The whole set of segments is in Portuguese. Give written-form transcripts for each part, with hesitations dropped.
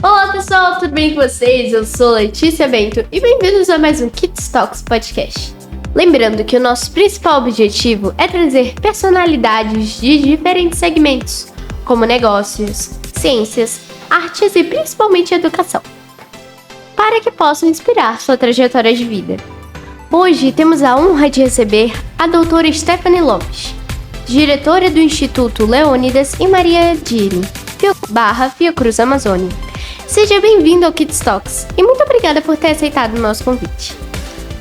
Olá pessoal, tudo bem com vocês? Eu sou Letícia Bento e bem-vindos a mais um Kids Talks Podcast. Lembrando que o nosso principal objetivo é trazer personalidades de diferentes segmentos, como negócios, ciências, artes e principalmente educação, para que possam inspirar sua trajetória de vida. Hoje temos a honra de receber a doutora Stephanie Lopes, diretora do Instituto Leônidas e Maria Dini, Fiocruz Amazônia. Seja bem-vindo ao Kids Talks e muito obrigada por ter aceitado o nosso convite.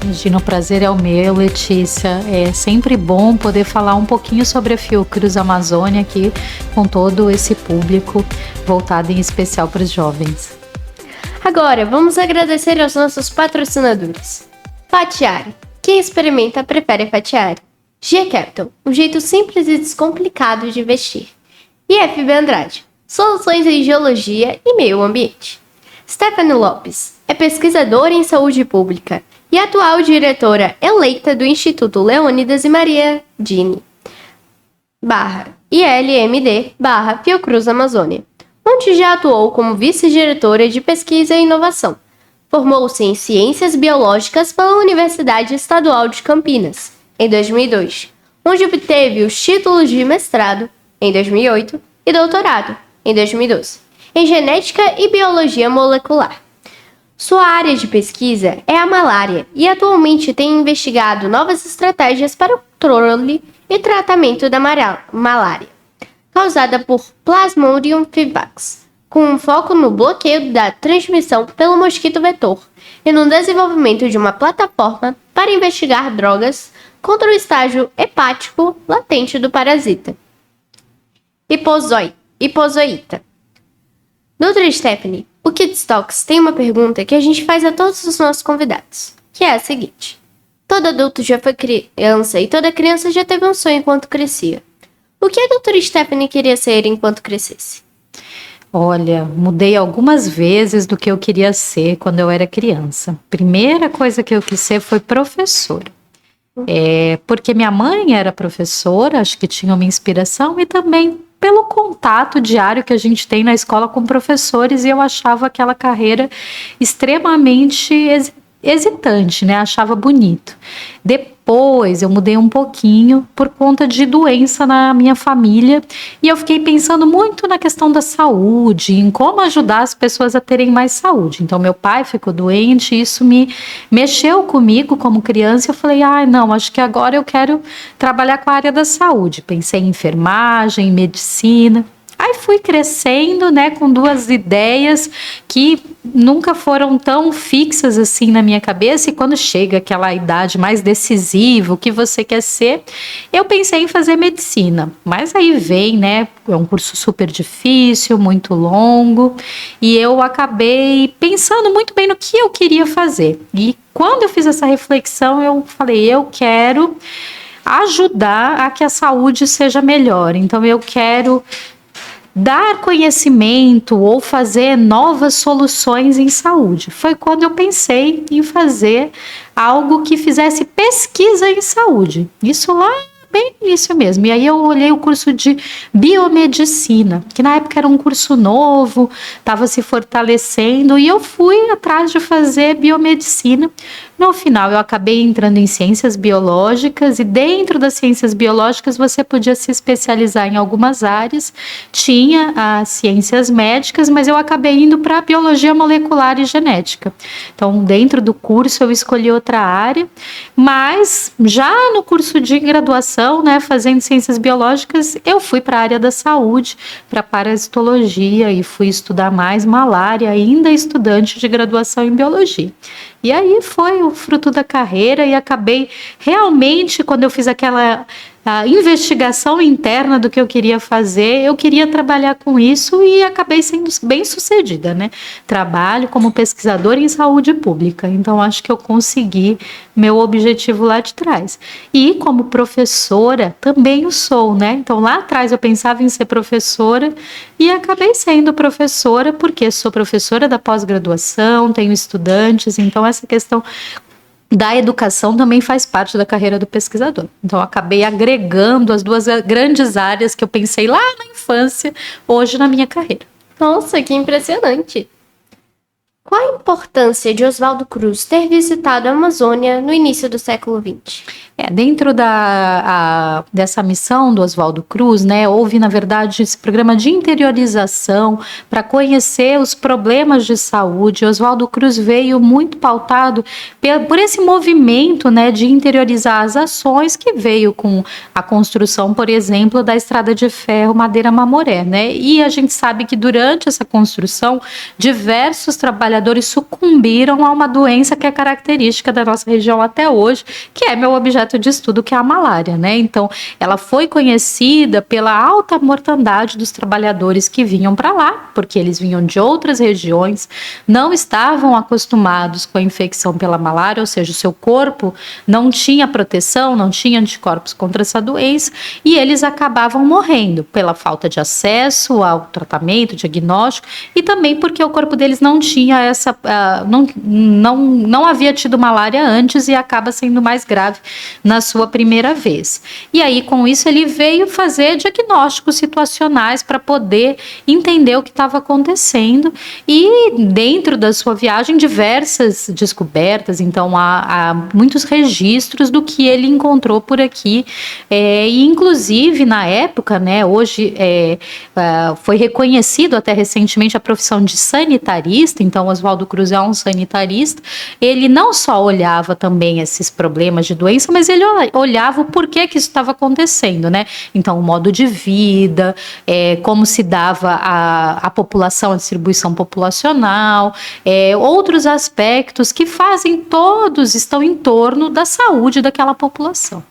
Imagina, o prazer é o meu, Letícia. É sempre bom poder falar um pouquinho sobre a Fiocruz Amazônia aqui com todo esse público voltado em especial para os jovens. Agora, vamos agradecer aos nossos patrocinadores. Fatiari. Quem experimenta prefere Fatiari. G Capital, um jeito simples e descomplicado de investir. E FB Andrade, soluções em geologia e meio ambiente. Stephanie Lopes é pesquisadora em saúde pública e atual diretora eleita do Instituto Leônidas e Maria Dini, ILMD, Fiocruz Amazônia, onde já atuou como vice-diretora de pesquisa e inovação. Formou-se em Ciências Biológicas pela Universidade Estadual de Campinas, em 2002, onde obteve os títulos de mestrado, em 2008, e doutorado, em 2012, em Genética e Biologia Molecular. Sua área de pesquisa é a malária e atualmente tem investigado novas estratégias para o controle e tratamento da malária, causada por Plasmodium vivax, com um foco no bloqueio da transmissão pelo mosquito vetor e no desenvolvimento de uma plataforma para investigar drogas contra o estágio hepático latente do parasita hipozoíta. Doutora Stephanie, o Kids Talks tem uma pergunta que a gente faz a todos os nossos convidados, que é a seguinte: todo adulto já foi criança e toda criança já teve um sonho enquanto crescia. O que a doutora Stephanie queria ser enquanto crescesse? Olha, mudei algumas vezes do que eu queria ser quando eu era criança. Primeira coisa que eu quis ser foi professora. Porque minha mãe era professora, acho que tinha uma inspiração, e também pelo contato diário que a gente tem na escola com professores, e eu achava aquela carreira extremamente hesitante, né? Achava bonito. Depois eu mudei um pouquinho por conta de doença na minha família, e eu fiquei pensando muito na questão da saúde, em como ajudar as pessoas a terem mais saúde. Então meu pai ficou doente, e isso me mexeu comigo como criança. Eu falei, não, acho que agora eu quero trabalhar com a área da saúde. Pensei em enfermagem, em medicina. Aí fui crescendo, né, com duas ideias que nunca foram tão fixas assim na minha cabeça, e quando chega aquela idade mais decisiva, o que você quer ser, eu pensei em fazer medicina. Mas aí vem, né, é um curso super difícil, muito longo, e eu acabei pensando muito bem no que eu queria fazer. E quando eu fiz essa reflexão, eu falei, eu quero ajudar a que a saúde seja melhor. Então eu quero dar conhecimento ou fazer novas soluções em saúde. Foi quando eu pensei em fazer algo que fizesse pesquisa em saúde. Isso lá bem no início mesmo. E aí eu olhei o curso de biomedicina, que na época era um curso novo, estava se fortalecendo, e eu fui atrás de fazer biomedicina. No final, eu acabei entrando em ciências biológicas, e dentro das ciências biológicas você podia se especializar em algumas áreas. Tinha as ciências médicas, mas eu acabei indo para biologia molecular e genética. Então, dentro do curso eu escolhi outra área, mas já no curso de graduação, né, fazendo ciências biológicas, eu fui para a área da saúde, para parasitologia, e fui estudar mais malária, ainda estudante de graduação em biologia. E aí foi o fruto da carreira, e acabei realmente, quando eu fiz aquela investigação interna do que eu queria fazer, eu queria trabalhar com isso, e acabei sendo bem sucedida, né? Trabalho como pesquisadora em saúde pública, então acho que eu consegui meu objetivo lá de trás. E como professora também o sou, né? Então lá atrás eu pensava em ser professora, e acabei sendo professora porque sou professora da pós-graduação, tenho estudantes, então essa questão da educação também faz parte da carreira do pesquisador. Então, eu acabei agregando as duas grandes áreas que eu pensei lá na infância, hoje na minha carreira. Nossa, que impressionante! Qual a importância de Oswaldo Cruz ter visitado a Amazônia no início do século XX? Dentro dessa missão do Oswaldo Cruz, né, houve, na verdade, esse programa de interiorização para conhecer os problemas de saúde. Oswaldo Cruz veio muito pautado por esse movimento, né, de interiorizar as ações que veio com a construção, por exemplo, da estrada de ferro Madeira-Mamoré, né? E a gente sabe que durante essa construção, diversos trabalhadores sucumbiram a uma doença que é característica da nossa região até hoje, que é meu objeto de estudo, que é a malária, né? Então, ela foi conhecida pela alta mortandade dos trabalhadores que vinham para lá, porque eles vinham de outras regiões, não estavam acostumados com a infecção pela malária, ou seja, o seu corpo não tinha proteção, não tinha anticorpos contra essa doença, e eles acabavam morrendo pela falta de acesso ao tratamento, diagnóstico, e também porque o corpo deles não tinha essa, não havia tido malária antes e acaba sendo mais grave na sua primeira vez. E aí, com isso, ele veio fazer diagnósticos situacionais para poder entender o que estava acontecendo, e dentro da sua viagem, diversas descobertas. Então, há muitos registros do que ele encontrou por aqui, e inclusive na época, né, hoje foi reconhecido até recentemente a profissão de sanitarista. Então, Oswaldo Cruz é um sanitarista. Ele não só olhava também esses problemas de doença, mas ele olhava o porquê que isso estava acontecendo, né? Então, o modo de vida, como se dava a população, a distribuição populacional, outros aspectos que estão em torno da saúde daquela população.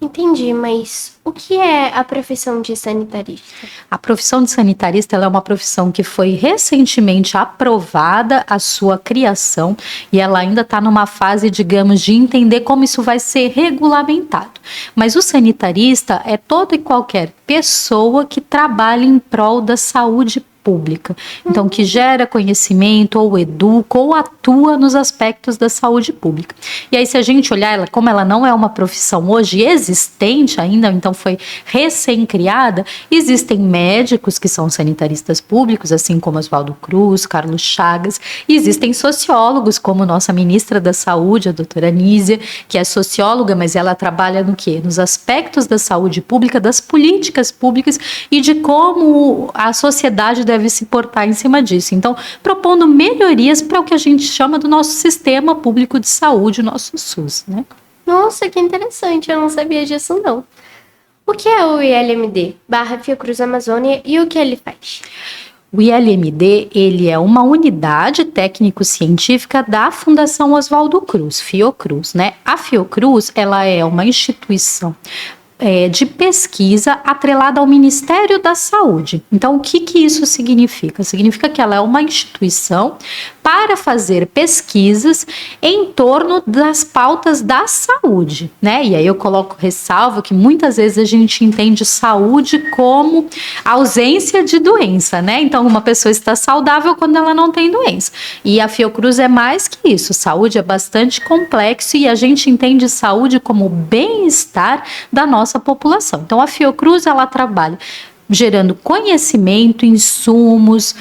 Entendi, mas o que é a profissão de sanitarista? A profissão de sanitarista, ela é uma profissão que foi recentemente aprovada a sua criação, e ela ainda está numa fase, digamos, de entender como isso vai ser regulamentado. Mas o sanitarista é toda e qualquer pessoa que trabalha em prol da saúde pública. Então, que gera conhecimento, ou educa, ou atua nos aspectos da saúde pública. E aí, se a gente olhar ela, como ela não é uma profissão hoje existente ainda, então foi recém-criada, existem médicos que são sanitaristas públicos, assim como Oswaldo Cruz, Carlos Chagas, e existem sociólogos, como nossa ministra da Saúde, a doutora Anísia, que é socióloga, mas ela trabalha no quê? Nos aspectos da saúde pública, das políticas públicas e de como a sociedade deve se portar em cima disso. Então, propondo melhorias para o que a gente chama do nosso sistema público de saúde, o nosso SUS, né? Nossa, que interessante, eu não sabia disso não. O que é o ILMD, Fiocruz Amazônia, e o que ele faz? O ILMD, ele é uma unidade técnico-científica da Fundação Oswaldo Cruz, Fiocruz, né? A Fiocruz, ela é uma instituição de pesquisa atrelada ao Ministério da Saúde. Então, o que isso significa? Significa que ela é uma instituição para fazer pesquisas em torno das pautas da saúde, né? E aí eu ressalvo que muitas vezes a gente entende saúde como ausência de doença, né? Então, uma pessoa está saudável quando ela não tem doença. E a Fiocruz é mais que isso. Saúde é bastante complexo e a gente entende saúde como bem-estar da nossa população. Então, a Fiocruz, ela trabalha gerando conhecimento, insumos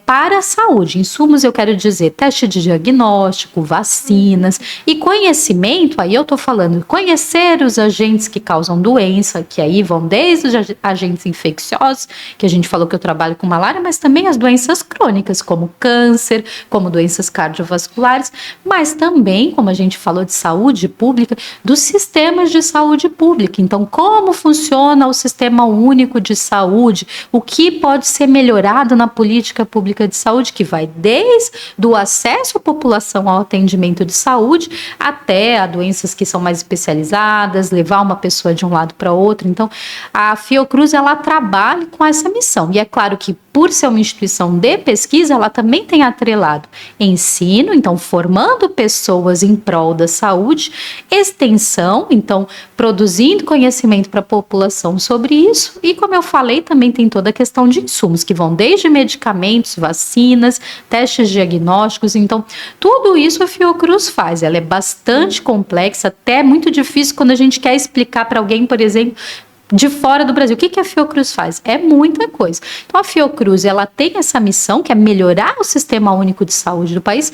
para a saúde. Insumos, eu quero dizer, teste de diagnóstico, vacinas, e conhecimento, aí eu estou falando, conhecer os agentes que causam doença, que aí vão desde os agentes infecciosos, que a gente falou que eu trabalho com malária, mas também as doenças crônicas, como câncer, como doenças cardiovasculares, mas também, como a gente falou de saúde pública, dos sistemas de saúde pública. Então, como funciona o Sistema Único de Saúde, o que pode ser melhorado na política pública de saúde, que vai desde o acesso à população ao atendimento de saúde até a doenças que são mais especializadas, levar uma pessoa de um lado para outro. Então, a Fiocruz, ela trabalha com essa missão. E é claro que, por ser uma instituição de pesquisa, ela também tem atrelado ensino, então formando pessoas em prol da saúde, extensão, então produzindo conhecimento para a população sobre isso, e como eu falei, também tem toda a questão de insumos, que vão desde medicamentos, vacinas, testes diagnósticos. Então, tudo isso a Fiocruz faz. Ela é bastante complexa, até muito difícil quando a gente quer explicar para alguém, por exemplo, de fora do Brasil. O que a Fiocruz faz? É muita coisa. Então, a Fiocruz, ela tem essa missão, que é melhorar o Sistema Único de Saúde do país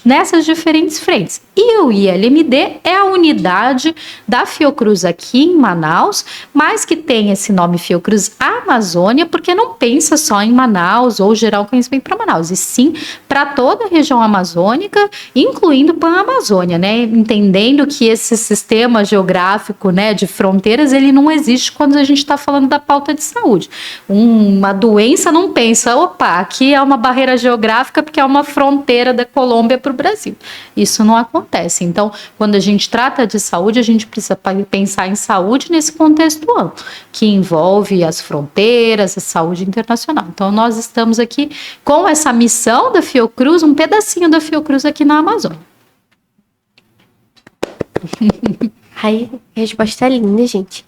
nessas diferentes frentes. E o ILMD é a unidade da Fiocruz aqui em Manaus, mas que tem esse nome Fiocruz Amazônia, porque não pensa só em Manaus ou gerar o conhecimento para Manaus, e sim para toda a região amazônica, incluindo Pan-Amazônia, né? Entendendo que esse sistema geográfico, né, de fronteiras, ele não existe quando a gente está falando da pauta de saúde. Uma doença não pensa, opa, aqui é uma barreira geográfica porque é uma fronteira da Colômbia para o Brasil. Isso não acontece. Então, quando a gente trata de saúde, a gente precisa pensar em saúde nesse contexto amplo, que envolve as fronteiras, a saúde internacional. Então, nós estamos aqui com essa missão da Fiocruz, um pedacinho da Fiocruz aqui na Amazônia. Ai, resposta linda, gente.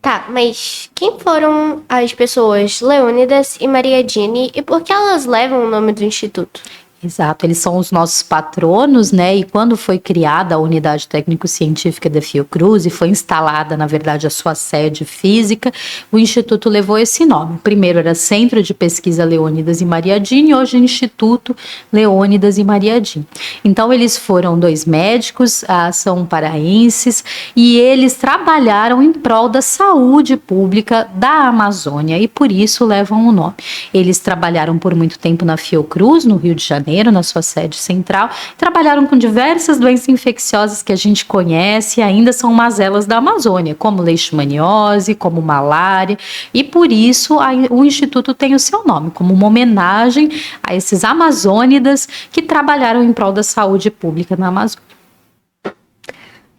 Tá, mas quem foram as pessoas Leônidas e Mariadine e por que elas levam o nome do instituto? Exato, eles são os nossos patronos, né? E quando foi criada a unidade técnico-científica da Fiocruz e foi instalada, na verdade, a sua sede física, o instituto levou esse nome. Primeiro era Centro de Pesquisa Leônidas e Mariadine, hoje é Instituto Leônidas e Mariadine. Então, eles foram dois médicos, são paraenses, e eles trabalharam em prol da saúde pública da Amazônia, e por isso levam o nome. Eles trabalharam por muito tempo na Fiocruz, no Rio de Janeiro, na sua sede central, trabalharam com diversas doenças infecciosas que a gente conhece e ainda são mazelas da Amazônia, como leishmaniose, como malária, e por isso o Instituto tem o seu nome, como uma homenagem a esses amazônidas que trabalharam em prol da saúde pública na Amazônia.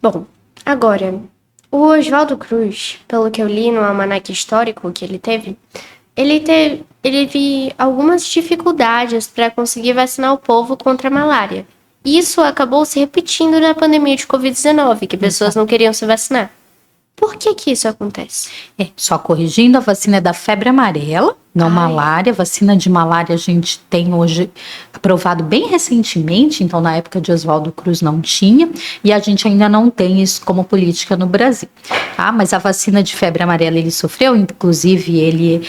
Bom, agora, o Oswaldo Cruz, pelo que eu li no almanaque histórico que ele teve algumas dificuldades para conseguir vacinar o povo contra a malária. Isso acabou se repetindo na pandemia de Covid-19, que pessoas não queriam se vacinar. Por que isso acontece? Só corrigindo, a vacina é da febre amarela, não malária. Vacina de malária a gente tem hoje aprovado bem recentemente, então na época de Oswaldo Cruz não tinha, e a gente ainda não tem isso como política no Brasil. Mas a vacina de febre amarela ele sofreu, inclusive ele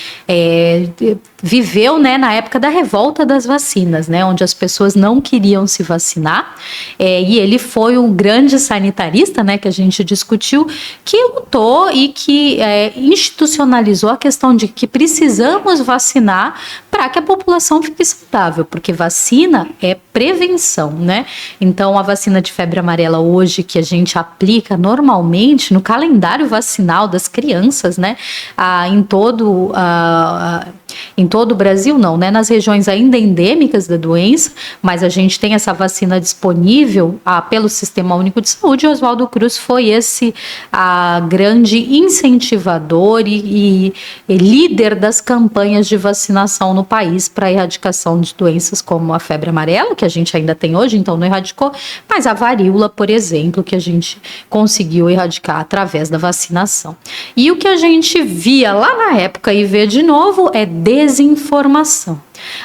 viveu, né, na época da revolta das vacinas, né, onde as pessoas não queriam se vacinar, e ele foi um grande sanitarista, né, que a gente discutiu, que lutou e que institucionalizou a questão de que precisamos vacinar para que a população fique saudável, porque vacina é prevenção, né? Então, a vacina de febre amarela hoje que a gente aplica normalmente no calendário vacinal das crianças, né? Em todo o Brasil não, né? Nas regiões ainda endêmicas da doença, mas a gente tem essa vacina disponível pelo Sistema Único de Saúde, e Oswaldo Cruz foi esse grande incentivador e líder das campanhas de vacinação no país para a erradicação de doenças como a febre amarela, que a gente ainda tem hoje, então não erradicou, mas a varíola, por exemplo, que a gente conseguiu erradicar através da vacinação. E o que a gente via lá na época e vê de novo é desinformação.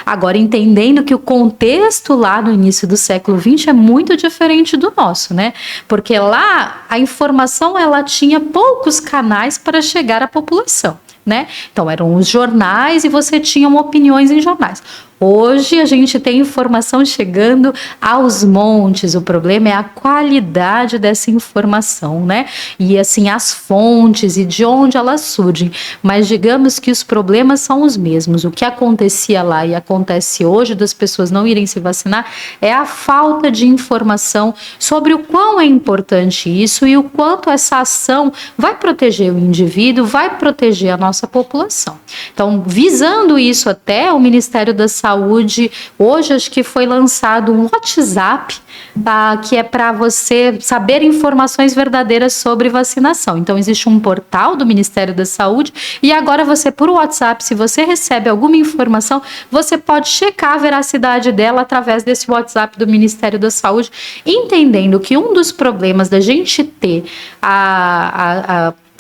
Agora, entendendo que o contexto lá no início do século XX é muito diferente do nosso, né? Porque lá a informação ela tinha poucos canais para chegar à população, né? Então eram os jornais e você tinha opiniões em jornais. Hoje a gente tem informação chegando aos montes, o problema é a qualidade dessa informação, né? E assim, as fontes e de onde elas surgem. Mas digamos que os problemas são os mesmos. O que acontecia lá e acontece hoje das pessoas não irem se vacinar é a falta de informação sobre o quão é importante isso e o quanto essa ação vai proteger o indivíduo, vai proteger a nossa população. Então, visando isso até, o Ministério da Saúde, hoje acho que foi lançado um WhatsApp, que é para você saber informações verdadeiras sobre vacinação. Então, existe um portal do Ministério da Saúde e agora você, por WhatsApp, se você recebe alguma informação, você pode checar a veracidade dela através desse WhatsApp do Ministério da Saúde, entendendo que um dos problemas da gente ter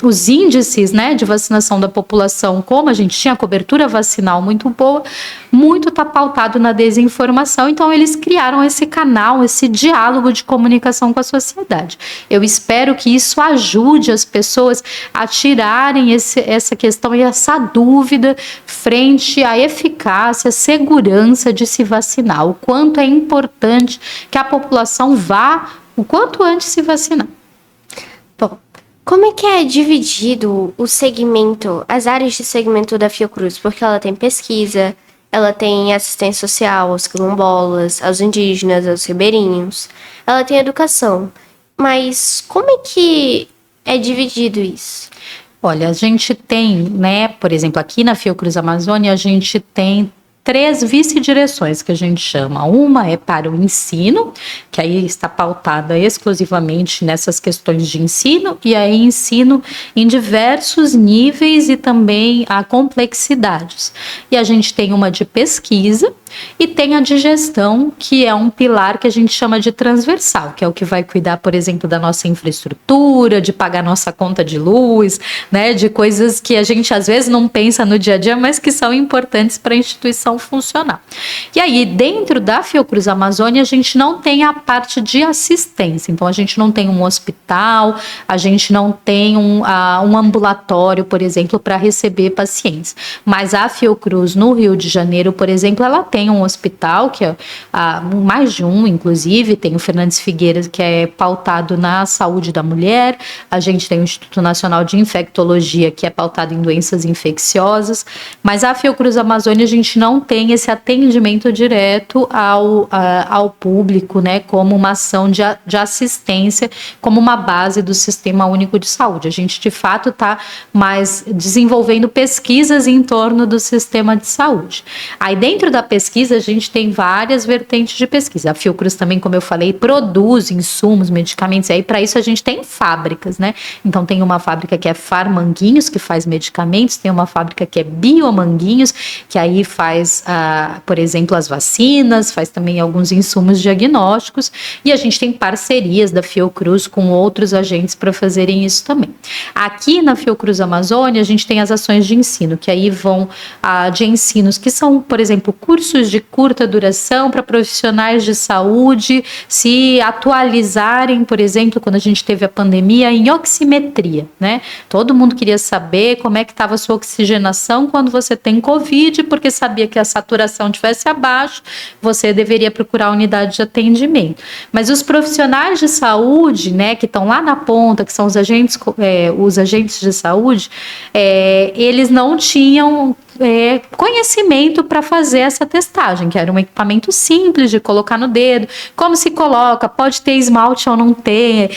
os índices, né, de vacinação da população, como a gente tinha cobertura vacinal muito boa, muito está pautado na desinformação. Então eles criaram esse canal, esse diálogo de comunicação com a sociedade. Eu espero que isso ajude as pessoas a tirarem essa questão e essa dúvida frente à eficácia, segurança de se vacinar, o quanto é importante que a população vá o quanto antes se vacinar. Bom, como é que é dividido o segmento, as áreas de segmento da Fiocruz? Porque ela tem pesquisa, ela tem assistência social aos quilombolas, aos indígenas, aos ribeirinhos, ela tem educação. Mas como é que é dividido isso? Olha, a gente tem, né, por exemplo, aqui na Fiocruz Amazônia, a gente tem 3 vice-direções que a gente chama. Uma é para o ensino, que aí está pautada exclusivamente nessas questões de ensino, e aí ensino em diversos níveis e também a complexidades. E a gente tem uma de pesquisa e tem a de gestão, que é um pilar que a gente chama de transversal, que é o que vai cuidar, por exemplo, da nossa infraestrutura, de pagar nossa conta de luz, né, de coisas que a gente às vezes não pensa no dia a dia, mas que são importantes para a instituição funcionar. E aí, dentro da Fiocruz Amazônia, a gente não tem a parte de assistência. Então, a gente não tem um hospital, a gente não tem um ambulatório, por exemplo, para receber pacientes. Mas a Fiocruz, no Rio de Janeiro, por exemplo, ela tem um hospital, que é mais de um, inclusive, tem o Fernandes Figueiras, que é pautado na saúde da mulher, a gente tem o Instituto Nacional de Infectologia, que é pautado em doenças infecciosas, mas a Fiocruz Amazônia, a gente não tem esse atendimento direto ao público, né, como uma ação de assistência, como uma base do Sistema Único de Saúde. A gente, de fato, está mais desenvolvendo pesquisas em torno do sistema de saúde. Aí, dentro da pesquisa, a gente tem várias vertentes de pesquisa. A Fiocruz também, como eu falei, produz insumos, medicamentos, e aí para isso a gente tem fábricas, né? Então, tem uma fábrica que é Farmanguinhos, que faz medicamentos, tem uma fábrica que é Biomanguinhos, que aí faz, por exemplo, as vacinas, faz também alguns insumos diagnósticos, e a gente tem parcerias da Fiocruz com outros agentes para fazerem isso também. Aqui na Fiocruz Amazônia, a gente tem as ações de ensino, que aí vão de ensinos que são, por exemplo, cursos de curta duração para profissionais de saúde se atualizarem, por exemplo, quando a gente teve a pandemia, em oximetria, né? Todo mundo queria saber como é que estava a sua oxigenação quando você tem Covid, porque sabia que a saturação estivesse abaixo, você deveria procurar a unidade de atendimento. Mas os profissionais de saúde, né, que estão lá na ponta, que são os agentes de saúde, eles não tinham conhecimento para fazer essa testagem, que era um equipamento simples de colocar no dedo, como se coloca, pode ter esmalte ou não ter,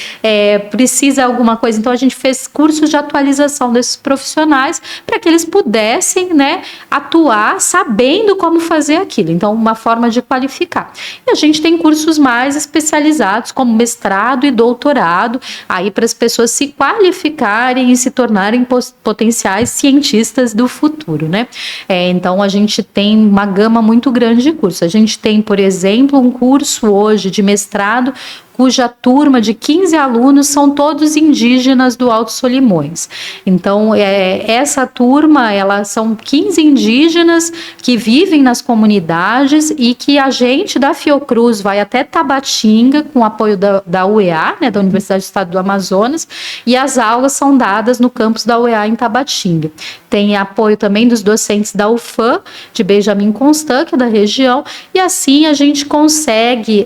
precisa alguma coisa. Então a gente fez cursos de atualização desses profissionais para que eles pudessem, né, atuar sabendo como fazer aquilo. Então, uma forma de qualificar. E a gente tem cursos mais especializados, como mestrado e doutorado, aí para as pessoas se qualificarem e se tornarem potenciais cientistas do futuro, né? Então, a gente tem uma gama muito grande de cursos. A gente tem, por exemplo, um curso hoje de mestrado cuja turma de 15 alunos são todos indígenas do Alto Solimões. Então, essa turma, são 15 indígenas que vivem nas comunidades e que a gente da Fiocruz vai até Tabatinga, com apoio da UEA, né, da Universidade do Estado do Amazonas, e as aulas são dadas no campus da UEA em Tabatinga. Tem apoio também dos docentes da UFAM, de Benjamin Constant, que é da região, e assim a gente consegue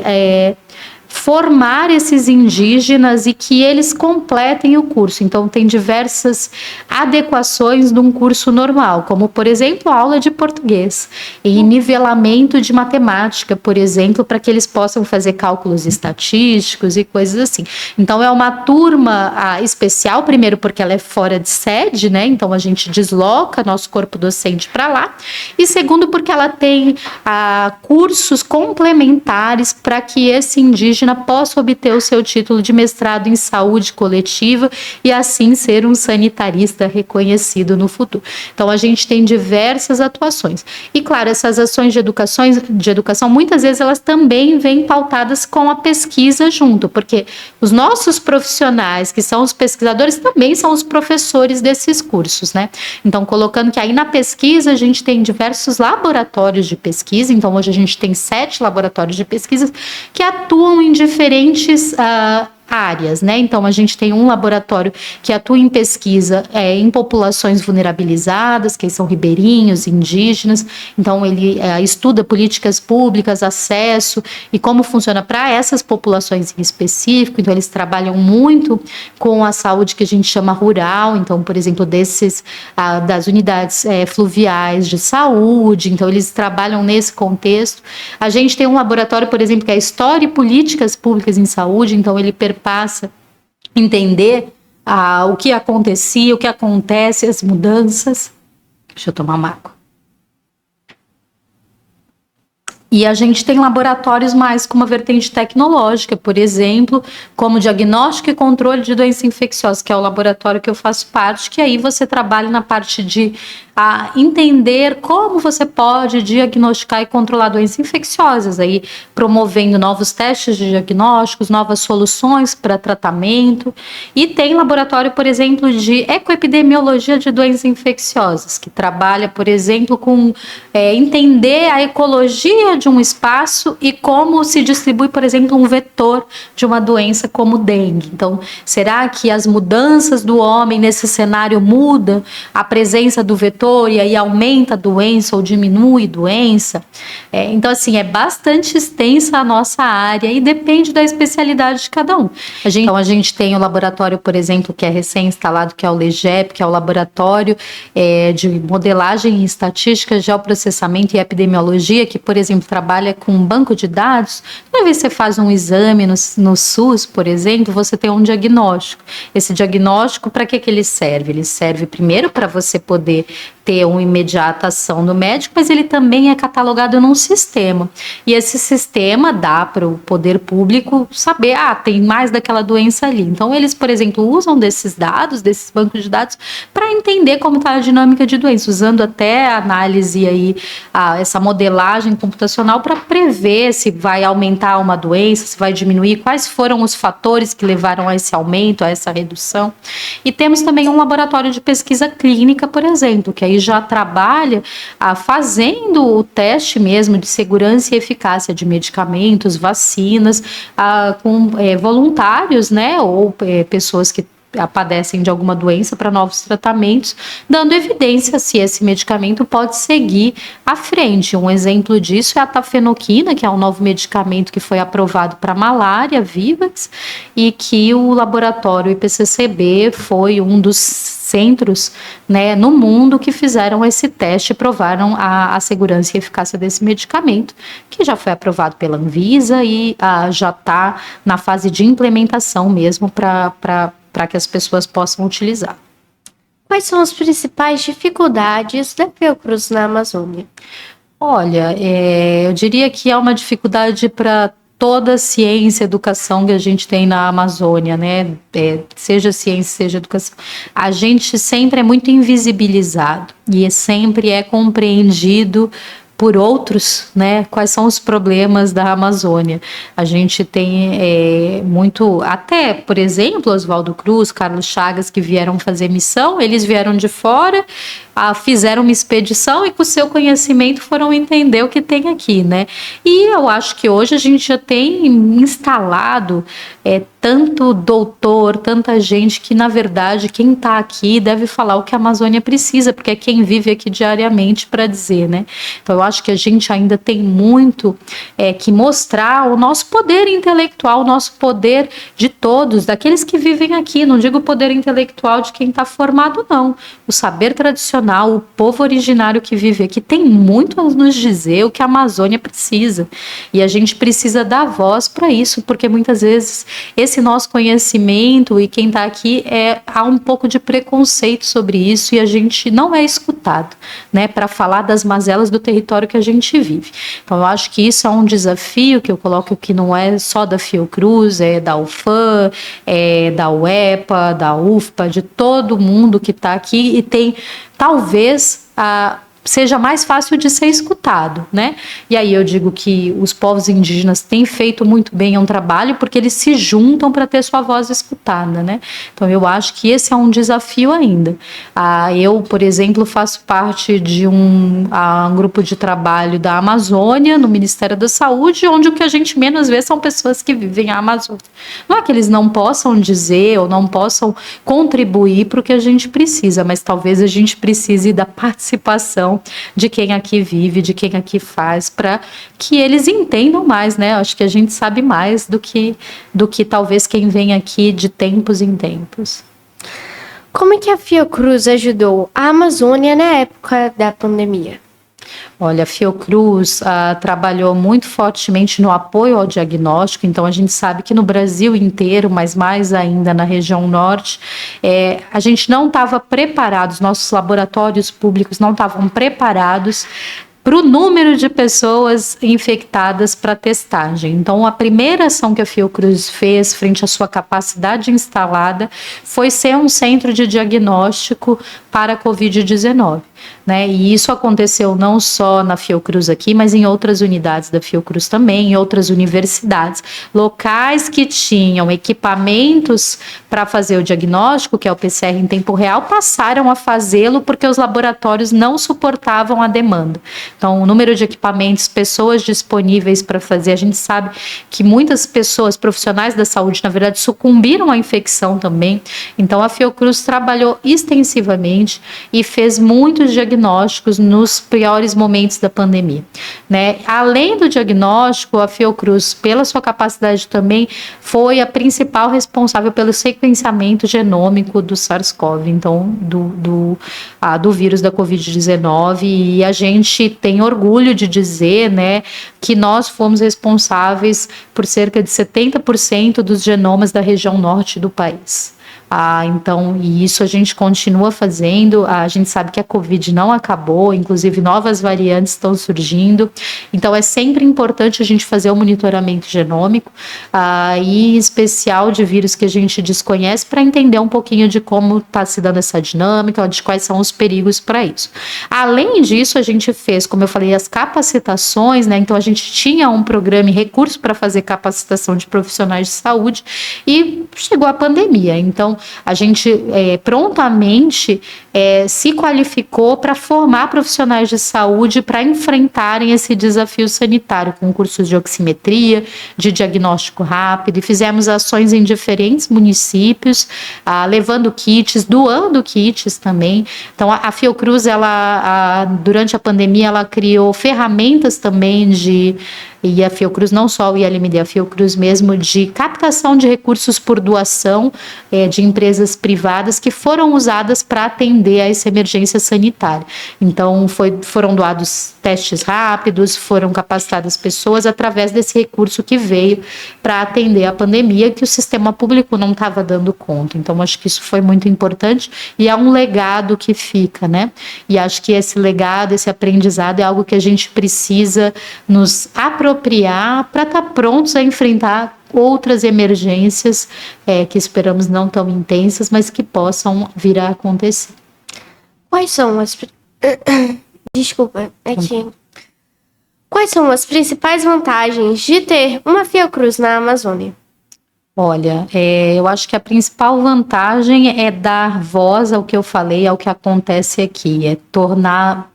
formar esses indígenas e que eles completem o curso. Então, tem diversas adequações de um curso normal, como, por exemplo, aula de português e nivelamento de matemática, por exemplo, para que eles possam fazer cálculos estatísticos e coisas assim. Então, é uma turma especial, primeiro porque ela é fora de sede, né? Então, a gente desloca nosso corpo docente para lá, e segundo porque ela tem cursos complementares para que esse indígena indígena possa obter o seu título de mestrado em saúde coletiva e assim ser um sanitarista reconhecido no futuro. Então a gente tem diversas atuações. E claro, essas ações de educação, muitas vezes elas também vêm pautadas com a pesquisa junto, porque os nossos profissionais, que são os pesquisadores, também são os professores desses cursos, né? Então, colocando que aí na pesquisa a gente tem diversos laboratórios de pesquisa, então hoje a gente tem 7 laboratórios de pesquisa que atuam em diferentes áreas, né? Então a gente tem um laboratório que atua em pesquisa em populações vulnerabilizadas, que são ribeirinhos, indígenas. Então ele estuda políticas públicas, acesso e como funciona para essas populações em específico. Então eles trabalham muito com a saúde que a gente chama rural. Então, por exemplo, das unidades fluviais de saúde. Então eles trabalham nesse contexto. A gente tem um laboratório, por exemplo, que é História e Políticas Públicas em Saúde. Então ele passa a entender o que acontecia, o que acontece, as mudanças. Deixa eu tomar uma água. E a gente tem laboratórios mais com uma vertente tecnológica, por exemplo, como diagnóstico e controle de doença infecciosa, que é o laboratório que eu faço parte, que aí você trabalha na parte de entender como você pode diagnosticar e controlar doenças infecciosas, aí promovendo novos testes de diagnósticos, novas soluções para tratamento. E tem laboratório, por exemplo, de ecoepidemiologia de doenças infecciosas, que trabalha, por exemplo, com entender a ecologia de um espaço e como se distribui, por exemplo, um vetor de uma doença como dengue. Então, será que as mudanças do homem nesse cenário mudam a presença do vetor e aí aumenta a doença ou diminui a doença? Então, assim, é bastante extensa a nossa área e depende da especialidade de cada um. Então, a gente tem o laboratório, por exemplo, que é recém-instalado, que é o LEGEP, que é o laboratório de modelagem e estatística, geoprocessamento e epidemiologia, que, por exemplo, trabalha com um banco de dados. Toda vez que você faz um exame no SUS, por exemplo, você tem um diagnóstico. Esse diagnóstico, para que ele serve? Ele serve primeiro para você poder ter uma imediata ação do médico, mas ele também é catalogado num sistema. E esse sistema dá para o poder público saber, tem mais daquela doença ali. Então, eles, por exemplo, usam desses dados, desses bancos de dados, para entender como está a dinâmica de doença, usando até a análise aí, essa modelagem computacional para prever se vai aumentar uma doença, se vai diminuir, quais foram os fatores que levaram a esse aumento, a essa redução. E temos também um laboratório de pesquisa clínica, por exemplo, que aí já trabalha fazendo o teste mesmo de segurança e eficácia de medicamentos, vacinas, com voluntários, né, ou pessoas que padecem de alguma doença para novos tratamentos, dando evidência se esse medicamento pode seguir à frente. Um exemplo disso é a tafenoquina, que é um novo medicamento que foi aprovado para malária, Vivax, e que o laboratório IPCCB foi um dos centros, né, no mundo que fizeram esse teste e provaram a segurança e eficácia desse medicamento, que já foi aprovado pela Anvisa e já está na fase de implementação mesmo para que as pessoas possam utilizar. Quais são as principais dificuldades da Fiocruz na Amazônia? Olha, eu diria que é uma dificuldade para toda a ciência e educação que a gente tem na Amazônia, né? Seja ciência, seja educação. A gente sempre é muito invisibilizado e sempre é compreendido por outros, né? Quais são os problemas da Amazônia. A gente tem muito, até, por exemplo, Oswaldo Cruz, Carlos Chagas, que vieram fazer missão, eles vieram de fora, fizeram uma expedição e com o seu conhecimento foram entender o que tem aqui, né? E eu acho que hoje a gente já tem instalado tanto doutor, tanta gente que, na verdade, quem está aqui deve falar o que a Amazônia precisa, porque é quem vive aqui diariamente para dizer, né? Então, eu acho que a gente ainda tem muito que mostrar o nosso poder intelectual, o nosso poder de todos, daqueles que vivem aqui. Não digo o poder intelectual de quem está formado, não. O saber tradicional, o povo originário que vive aqui tem muito a nos dizer o que a Amazônia precisa. E a gente precisa dar voz para isso, porque muitas vezes esse nosso conhecimento, e quem está aqui, há um pouco de preconceito sobre isso, e a gente não é escutado, né, para falar das mazelas do território que a gente vive. Então eu acho que isso é um desafio que eu coloco, que não é só da Fiocruz, é da UFAM, é da UEPA, da UFPA, de todo mundo que está aqui, e tem talvez seja mais fácil de ser escutado, né? E aí eu digo que os povos indígenas têm feito muito bem um trabalho, porque eles se juntam para ter sua voz escutada, né? Então eu acho que esse é um desafio ainda. Eu, por exemplo, faço parte de um grupo de trabalho da Amazônia, no Ministério da Saúde, onde o que a gente menos vê são pessoas que vivem a Amazônia. Não é que eles não possam dizer ou não possam contribuir para o que a gente precisa, mas talvez a gente precise da participação de quem aqui vive, de quem aqui faz, para que eles entendam mais, né? Acho que a gente sabe mais do que talvez quem vem aqui de tempos em tempos. Como é que a Fiocruz ajudou a Amazônia na época da pandemia? Olha, a Fiocruz trabalhou muito fortemente no apoio ao diagnóstico, então a gente sabe que no Brasil inteiro, mas mais ainda na região norte, a gente não estava preparado, os nossos laboratórios públicos não estavam preparados para o número de pessoas infectadas para testagem. Então, a primeira ação que a Fiocruz fez frente à sua capacidade instalada foi ser um centro de diagnóstico para a Covid-19. Né? E isso aconteceu não só na Fiocruz aqui, mas em outras unidades da Fiocruz também, em outras universidades. Locais que tinham equipamentos para fazer o diagnóstico, que é o PCR em tempo real, passaram a fazê-lo porque os laboratórios não suportavam a demanda. Então, o número de equipamentos, pessoas disponíveis para fazer, a gente sabe que muitas pessoas, profissionais da saúde, na verdade, sucumbiram à infecção também. Então, a Fiocruz trabalhou extensivamente e fez muitos diagnósticos nos piores momentos da pandemia, né? Além do diagnóstico, a Fiocruz, pela sua capacidade também, foi a principal responsável pelo sequenciamento genômico do SARS-CoV, então do vírus da Covid-19, e a gente tem orgulho de dizer, né, que nós fomos responsáveis por cerca de 70% dos genomas da região norte do país. Então, e isso a gente continua fazendo. A gente sabe que a Covid não acabou, inclusive novas variantes estão surgindo. Então, é sempre importante a gente fazer o monitoramento genômico, e em especial de vírus que a gente desconhece, para entender um pouquinho de como está se dando essa dinâmica, de quais são os perigos para isso. Além disso, a gente fez, como eu falei, as capacitações, né? Então, a gente tinha um programa e recurso para fazer capacitação de profissionais de saúde, e chegou a pandemia. Então, a gente prontamente se qualificou para formar profissionais de saúde para enfrentarem esse desafio sanitário, com cursos de oximetria, de diagnóstico rápido, e fizemos ações em diferentes municípios, levando kits, doando kits também. Então, a Fiocruz, durante a pandemia, ela criou ferramentas também e a Fiocruz, não só o ILMD, a Fiocruz mesmo, de captação de recursos por doação de empresas privadas que foram usadas para atender a essa emergência sanitária. Então, foram doados testes rápidos, foram capacitadas pessoas através desse recurso que veio para atender a pandemia, que o sistema público não estava dando conta. Então, acho que isso foi muito importante e é um legado que fica, né? E acho que esse legado, esse aprendizado é algo que a gente precisa nos apropriar para estar prontos a enfrentar outras emergências que esperamos não tão intensas, mas que possam vir a acontecer. Quais são as... Desculpa, aqui. Quais são as principais vantagens de ter uma Fiocruz na Amazônia? Olha, eu acho que a principal vantagem é dar voz ao que eu falei, ao que acontece aqui, é tornar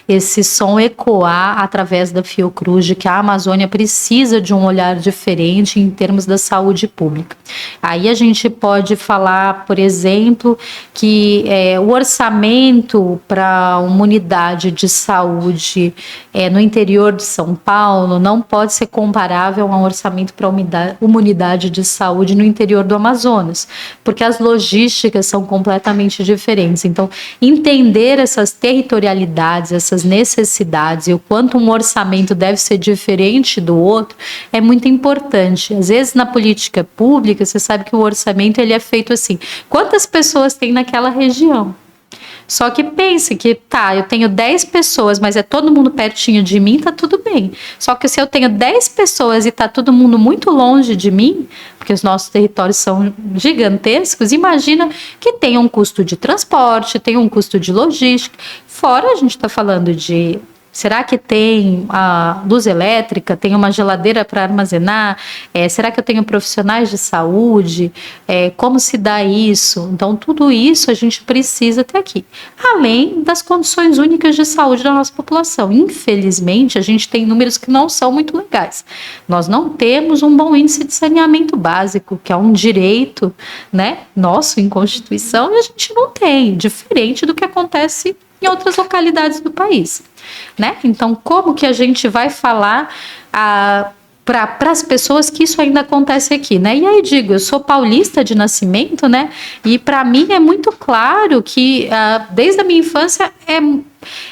esse som ecoar através da Fiocruz, de que a Amazônia precisa de um olhar diferente em termos da saúde pública. Aí a gente pode falar, por exemplo, que o orçamento para uma unidade de saúde no interior de São Paulo não pode ser comparável a um orçamento para uma unidade de saúde no interior do Amazonas, porque as logísticas são completamente diferentes. Então, entender essas territorialidades, essas necessidades e o quanto um orçamento deve ser diferente do outro é muito importante. Às vezes, na política pública, você sabe que o orçamento ele é feito assim, quantas pessoas tem naquela região? Só que pense que, eu tenho 10 pessoas, mas é todo mundo pertinho de mim, tá tudo bem. Só que se eu tenho 10 pessoas e tá todo mundo muito longe de mim, porque os nossos territórios são gigantescos, imagina que tem um custo de transporte, tem um custo de logística. Fora a gente está falando de... Será que tem a luz elétrica, tem uma geladeira para armazenar? Será que eu tenho profissionais de saúde? Como se dá isso? Então, tudo isso a gente precisa ter aqui. Além das condições únicas de saúde da nossa população. Infelizmente, a gente tem números que não são muito legais. Nós não temos um bom índice de saneamento básico, que é um direito, né, nosso em Constituição, e a gente não tem, diferente do que acontece em outras localidades do país, né? Então, como que a gente vai falar para as pessoas que isso ainda acontece aqui, né? E aí eu sou paulista de nascimento, né? E para mim é muito claro que desde a minha infância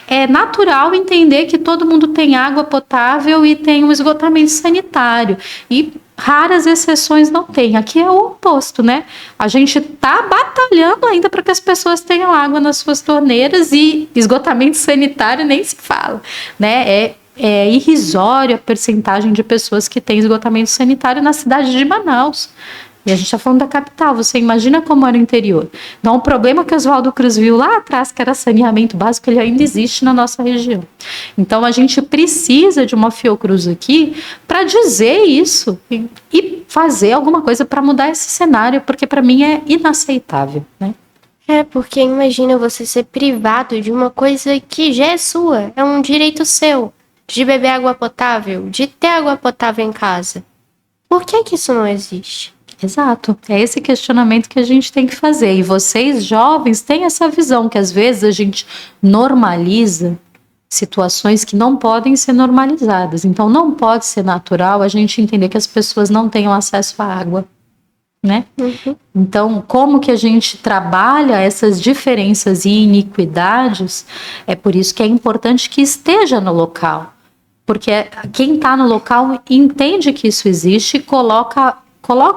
é natural entender que todo mundo tem água potável e tem um esgotamento sanitário. E raras exceções não tem. Aqui é o oposto, né? A gente está batalhando ainda para que as pessoas tenham água nas suas torneiras e esgotamento sanitário nem se fala, né? É irrisório a percentagem de pessoas que têm esgotamento sanitário na cidade de Manaus. E a gente está falando da capital, você imagina como era o interior. Então, o problema que o Oswaldo Cruz viu lá atrás, que era saneamento básico, ele ainda existe na nossa região. Então, a gente precisa de uma Fiocruz aqui para dizer isso e fazer alguma coisa para mudar esse cenário, porque para mim é inaceitável, né? Porque imagina você ser privado de uma coisa que já é sua, é um direito seu, de beber água potável, de ter água potável em casa. Por que isso não existe? Exato, é esse questionamento que a gente tem que fazer. E vocês, jovens, têm essa visão que às vezes a gente normaliza situações que não podem ser normalizadas. Então, não pode ser natural a gente entender que as pessoas não tenham acesso à água, né? Uhum. Então, como que a gente trabalha essas diferenças e iniquidades? É por isso que é importante que esteja no local. Porque quem está no local entende que isso existe e coloca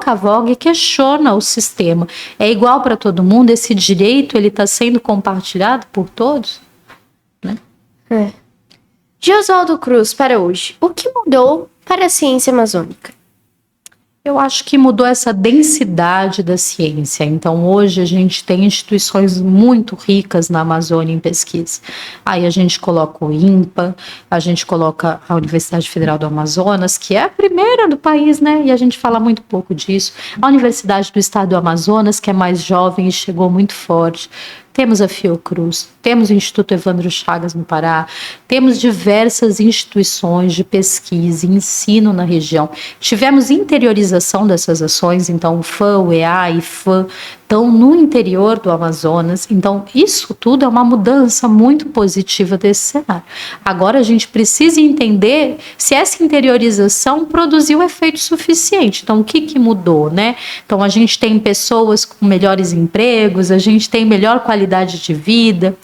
a voga e questiona o sistema. É igual para todo mundo? Esse direito ele está sendo compartilhado por todos? Né? De Oswaldo Cruz para hoje, o que mudou para a ciência amazônica? Eu acho que mudou essa densidade da ciência. Então, hoje a gente tem instituições muito ricas na Amazônia em pesquisa. Aí a gente coloca o INPA, a gente coloca a Universidade Federal do Amazonas, que é a primeira do país, né? E a gente fala muito pouco disso. A Universidade do Estado do Amazonas, que é mais jovem e chegou muito forte. Temos a Fiocruz, temos o Instituto Evandro Chagas no Pará, temos diversas instituições de pesquisa e ensino na região. Tivemos interiorização dessas ações, então o FAM, o EA e FAM estão no interior do Amazonas. Então, isso tudo é uma mudança muito positiva desse cenário. Agora, a gente precisa entender se essa interiorização produziu efeito suficiente. Então, o que mudou, né? Então, a gente tem pessoas com melhores empregos, a gente tem melhor qualidade de vida.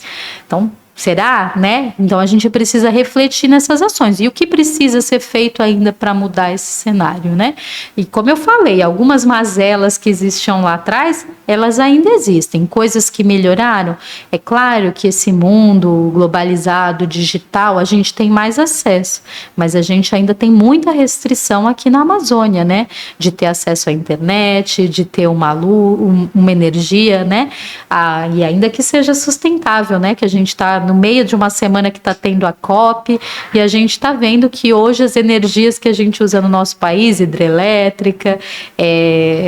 Então, será, né? Então a gente precisa refletir nessas ações. E o que precisa ser feito ainda para mudar esse cenário, né? E como eu falei, algumas mazelas que existiam lá atrás, elas ainda existem. Coisas que melhoraram. É claro que esse mundo globalizado, digital, a gente tem mais acesso. Mas a gente ainda tem muita restrição aqui na Amazônia, né? De ter acesso à internet, de ter uma luz, uma energia, né? E ainda que seja sustentável, né? Que a gente está no meio de uma semana que está tendo a COP, e a gente está vendo que hoje as energias que a gente usa no nosso país, hidrelétrica,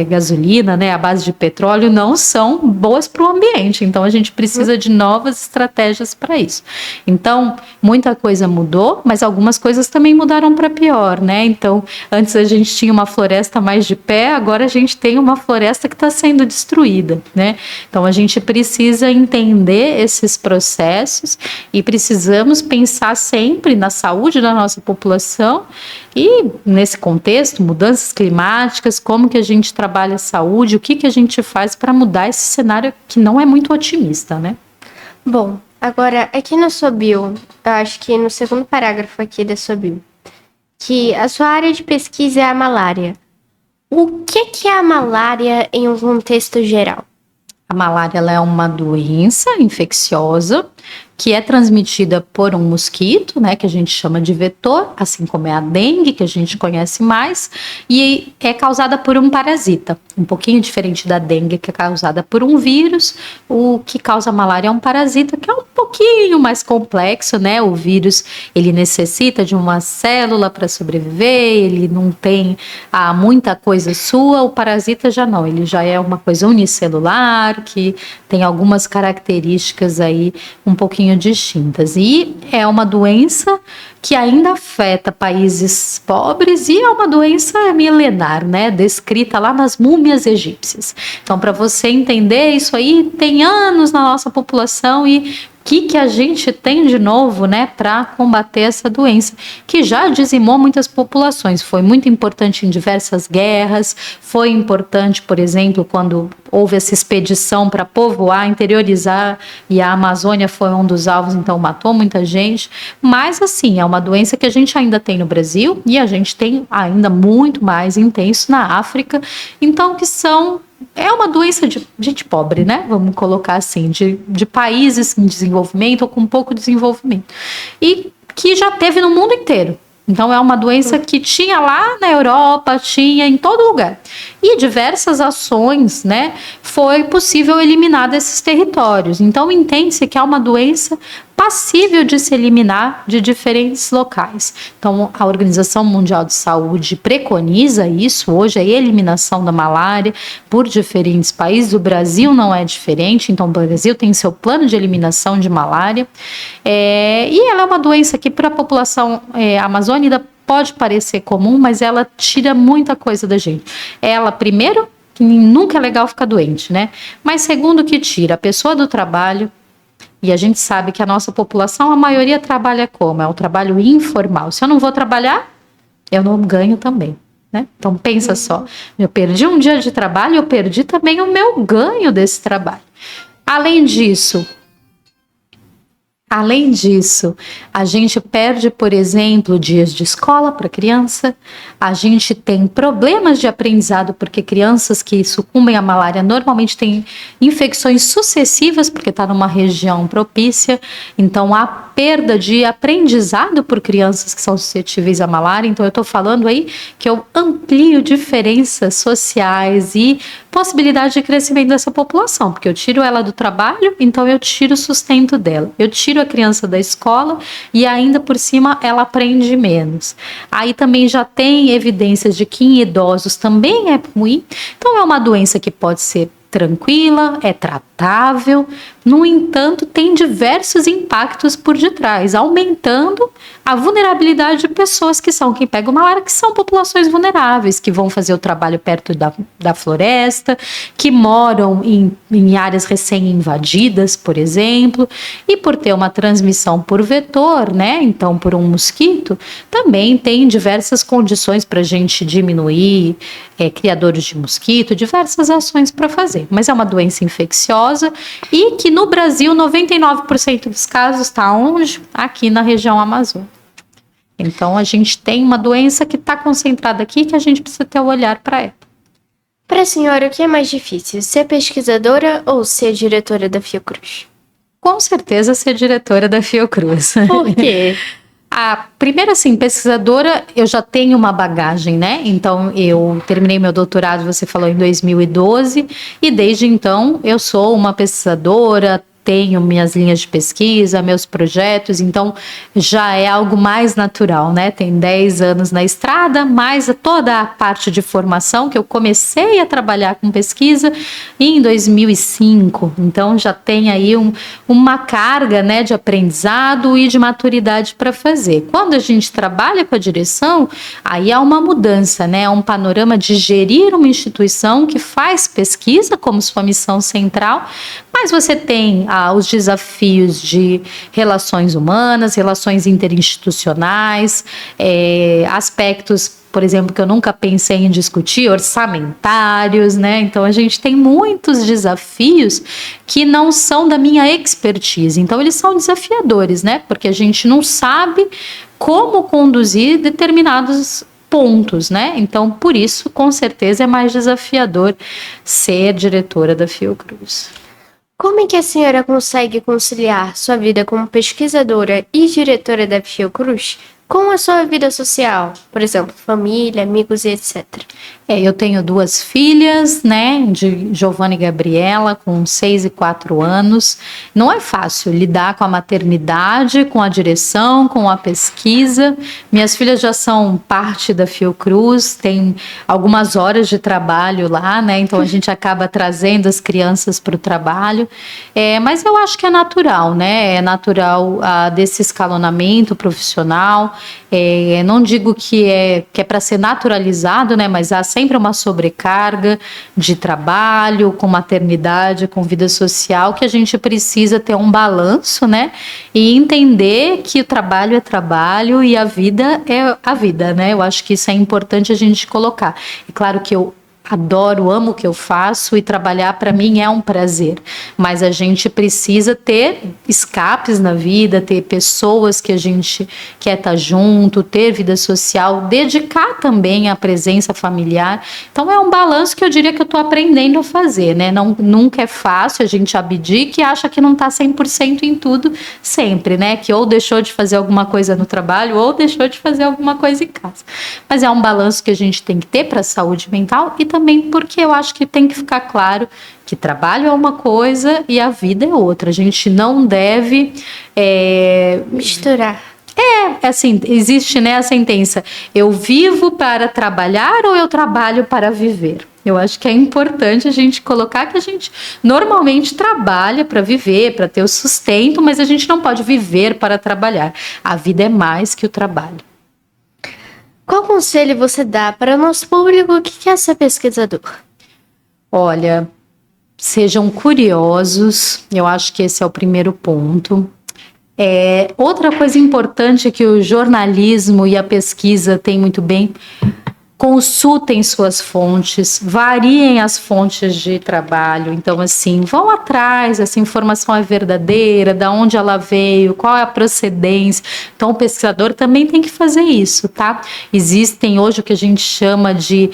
gasolina, né, a base de petróleo, não são boas para o ambiente. Então, a gente precisa de novas estratégias para isso. Então, muita coisa mudou, mas algumas coisas também mudaram para pior, né? Então, antes a gente tinha uma floresta mais de pé, agora a gente tem uma floresta que está sendo destruída, né? Então, a gente precisa entender esses processos processos e precisamos pensar sempre na saúde da nossa população e, nesse contexto, mudanças climáticas, como que a gente trabalha a saúde, o que que a gente faz para mudar esse cenário que não é muito otimista, né? Bom, agora, aqui na sua bio, eu acho que no segundo parágrafo aqui da sua bio, que a sua área de pesquisa é a malária. O que é a malária em um contexto geral? A malária ela é uma doença infecciosa que é transmitida por um mosquito, né, que a gente chama de vetor, assim como é a dengue, que a gente conhece mais, e é causada por um parasita, um pouquinho diferente da dengue, que é causada por um vírus. O que causa a malária é um parasita, que é um pouquinho mais complexo, né? O vírus, ele necessita de uma célula para sobreviver, ele não tem muita coisa sua, o parasita já não, ele já é uma coisa unicelular, que tem algumas características aí um pouquinho distintas. E é uma doença que ainda afeta países pobres e é uma doença milenar, né? Descrita lá nas múmias egípcias. Então, para você entender isso aí, tem anos na nossa população e o que a gente tem de novo, né, para combater essa doença, que já dizimou muitas populações. Foi muito importante em diversas guerras, foi importante, por exemplo, quando houve essa expedição para povoar, interiorizar, e a Amazônia foi um dos alvos, então matou muita gente. Mas, assim, é uma doença que a gente ainda tem no Brasil e a gente tem ainda muito mais intenso na África. Então, é uma doença de gente pobre, né? Vamos colocar assim, de países em desenvolvimento ou com pouco desenvolvimento. E que já teve no mundo inteiro. Então, é uma doença que tinha lá na Europa, tinha em todo lugar. E diversas ações, né? Foi possível eliminar desses territórios. Então, entende-se que é uma doença passível de se eliminar de diferentes locais. Então, a Organização Mundial de Saúde preconiza isso hoje, a eliminação da malária por diferentes países. O Brasil não é diferente, então o Brasil tem seu plano de eliminação de malária. E ela é uma doença que para a população amazônica pode parecer comum, mas ela tira muita coisa da gente. Ela, primeiro, que nunca é legal ficar doente, né? Mas segundo, que tira a pessoa do trabalho. E a gente sabe que a nossa população, a maioria trabalha como? É um trabalho informal. Se eu não vou trabalhar, eu não ganho também, né? Então pensa só, eu perdi um dia de trabalho, eu perdi também o meu ganho desse trabalho. Além disso, a gente perde, por exemplo, dias de escola para criança, a gente tem problemas de aprendizado, porque crianças que sucumbem à malária normalmente têm infecções sucessivas, porque está numa região propícia, então há perda de aprendizado por crianças que são suscetíveis à malária. Então eu estou falando aí que eu amplio diferenças sociais e possibilidade de crescimento dessa população, porque eu tiro ela do trabalho, então eu tiro o sustento dela, eu tiro a criança da escola e ainda por cima ela aprende menos. Aí também já tem evidências de que em idosos também é ruim. Então é uma doença que pode ser tranquila, é tratável, no entanto tem diversos impactos por detrás, aumentando a vulnerabilidade de pessoas que são quem pega malária, que são populações vulneráveis, que vão fazer o trabalho perto da floresta, que moram em áreas recém-invadidas, por exemplo, e por ter uma transmissão por vetor, né, então por um mosquito, também tem diversas condições para a gente diminuir criadores de mosquito, diversas ações para fazer. Mas é uma doença infecciosa e que no Brasil 99% dos casos está onde? Aqui na região amazônica. Então a gente tem uma doença que está concentrada aqui, que a gente precisa ter o olhar para ela. Para a senhora, o que é mais difícil, ser pesquisadora ou ser diretora da Fiocruz? Com certeza ser diretora da Fiocruz. Por quê? Primeiro, assim, pesquisadora, eu já tenho uma bagagem, né? Então, eu terminei meu doutorado, você falou, em 2012, e desde então eu sou uma pesquisadora, tenho minhas linhas de pesquisa, meus projetos, então já é algo mais natural, né? Tem 10 anos na estrada, mais toda a parte de formação, que eu comecei a trabalhar com pesquisa em 2005, então já tem aí uma carga, né, de aprendizado e de maturidade para fazer. Quando a gente trabalha com a direção, aí há uma mudança, né? É um panorama de gerir uma instituição que faz pesquisa como sua missão central, mas Mas você tem os desafios de relações humanas, relações interinstitucionais, aspectos, por exemplo, que eu nunca pensei em discutir, orçamentários, né? Então, a gente tem muitos desafios que não são da minha expertise. Então, eles são desafiadores, né? Porque a gente não sabe como conduzir determinados pontos, né? Então, por isso, com certeza, é mais desafiador ser diretora da Fiocruz. Como é que a senhora consegue conciliar sua vida como pesquisadora e diretora da Fiocruz com a sua vida social? Por exemplo, família, amigos e etc. Eu tenho 2 filhas, né, de Giovana e Gabriela, com 6 e 4 anos. Não é fácil lidar com a maternidade, com a direção, com a pesquisa. Minhas filhas já são parte da Fiocruz, tem algumas horas de trabalho lá, né, então a gente acaba trazendo as crianças para o trabalho. Mas eu acho que é natural, né, é natural desse escalonamento profissional. Não digo que é para ser naturalizado, né, mas há sempre uma sobrecarga de trabalho, com maternidade, com vida social, que a gente precisa ter um balanço, né? E entender que o trabalho é trabalho e a vida é a vida, né? Eu acho que isso é importante a gente colocar. E claro que eu adoro, amo o que eu faço e trabalhar para mim é um prazer, mas a gente precisa ter escapes na vida, ter pessoas que a gente quer estar junto, ter vida social, dedicar também a presença familiar. Então é um balanço que eu diria que eu estou aprendendo a fazer, né? Nunca é fácil, a gente abdica e acha que não está 100% em tudo sempre, né? Que ou deixou de fazer alguma coisa no trabalho ou deixou de fazer alguma coisa em casa. Mas é um balanço que a gente tem que ter para a saúde mental e também porque eu acho que tem que ficar claro que trabalho é uma coisa e a vida é outra. A gente não deve misturar. Assim, existe, né, a sentença: eu vivo para trabalhar ou eu trabalho para viver? Eu acho que é importante a gente colocar que a gente normalmente trabalha para viver, para ter o sustento, mas a gente não pode viver para trabalhar. A vida é mais que o trabalho. Qual conselho você dá para o nosso público que quer ser pesquisador? Olha, sejam curiosos, eu acho que esse é o primeiro ponto. Outra coisa importante que o jornalismo e a pesquisa têm muito bem: consultem suas fontes, variem as fontes de trabalho. Então, assim, vão atrás, essa informação é verdadeira, da onde ela veio, qual é a procedência. Então, o pesquisador também tem que fazer isso, tá? Existem hoje o que a gente chama de,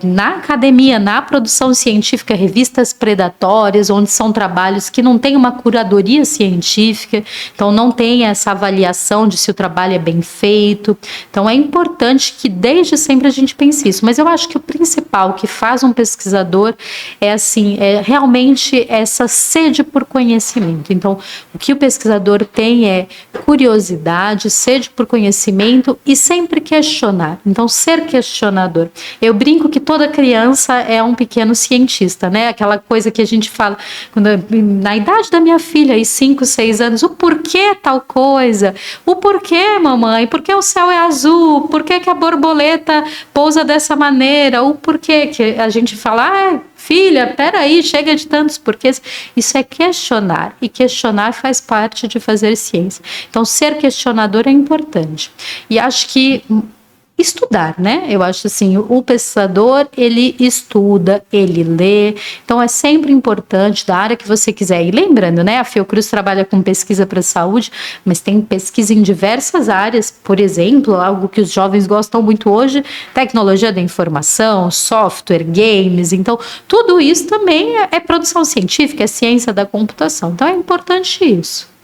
na academia, na produção científica, revistas predatórias, onde são trabalhos que não têm uma curadoria científica, então não tem essa avaliação de se o trabalho é bem feito. Então, é importante que desde sempre a gente pense isso, mas eu acho que o principal que faz um pesquisador é realmente essa sede por conhecimento. Então, o que o pesquisador tem é curiosidade, sede por conhecimento e sempre questionar. Então, ser questionador. Eu brinco que toda criança é um pequeno cientista, né? Aquela coisa que a gente fala na idade da minha filha, aí 5, 6 anos, o porquê tal coisa? O porquê, mamãe? Por que o céu é azul? Por que a borboleta pousa dessa maneira? O porquê que a gente fala, filha, peraí, chega de tantos porquês. Isso é questionar, e questionar faz parte de fazer ciência. Então, ser questionador é importante. E acho que estudar, né? Eu acho assim, o pesquisador, ele estuda, ele lê, então é sempre importante da área que você quiser. E lembrando, né, a Fiocruz trabalha com pesquisa para a saúde, mas tem pesquisa em diversas áreas, por exemplo, algo que os jovens gostam muito hoje, tecnologia da informação, software, games, então tudo isso também é produção científica, é ciência da computação, então é importante isso.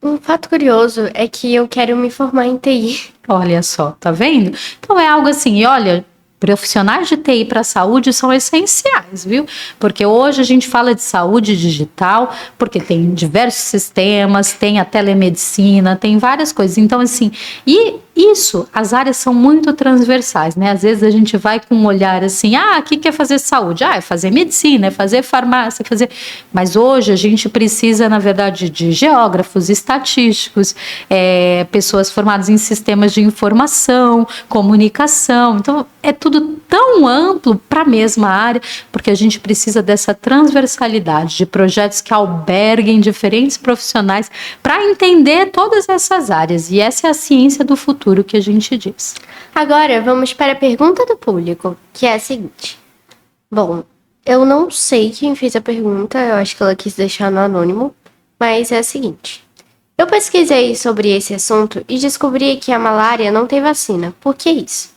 Um fato curioso é que eu quero me formar em TI. Olha só, tá vendo? Então é algo assim, e olha, profissionais de TI para a saúde são essenciais, viu? Porque hoje a gente fala de saúde digital, porque tem diversos sistemas, tem a telemedicina, tem várias coisas. Então, assim, e isso, as áreas são muito transversais, né? Às vezes a gente vai com um olhar assim, aqui quer fazer saúde, é fazer medicina, é fazer farmácia, é fazer... Mas hoje a gente precisa, na verdade, de geógrafos, estatísticos, pessoas formadas em sistemas de informação, comunicação, então é tudo tão amplo para a mesma área, porque a gente precisa dessa transversalidade de projetos que alberguem diferentes profissionais para entender todas essas áreas. E essa é a ciência do futuro que a gente diz. Agora, vamos para a pergunta do público, que é a seguinte. Bom, eu não sei quem fez a pergunta, eu acho que ela quis deixar no anônimo, mas é a seguinte. Eu pesquisei sobre esse assunto e descobri que a malária não tem vacina. Por que isso?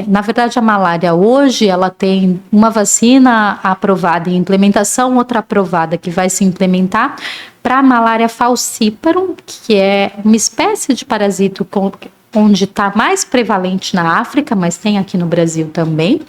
Na verdade, a malária hoje, ela tem uma vacina aprovada em implementação, outra aprovada que vai se implementar para a malária falciparum, que é uma espécie de parasito onde está mais prevalente na África, mas tem aqui no Brasil também,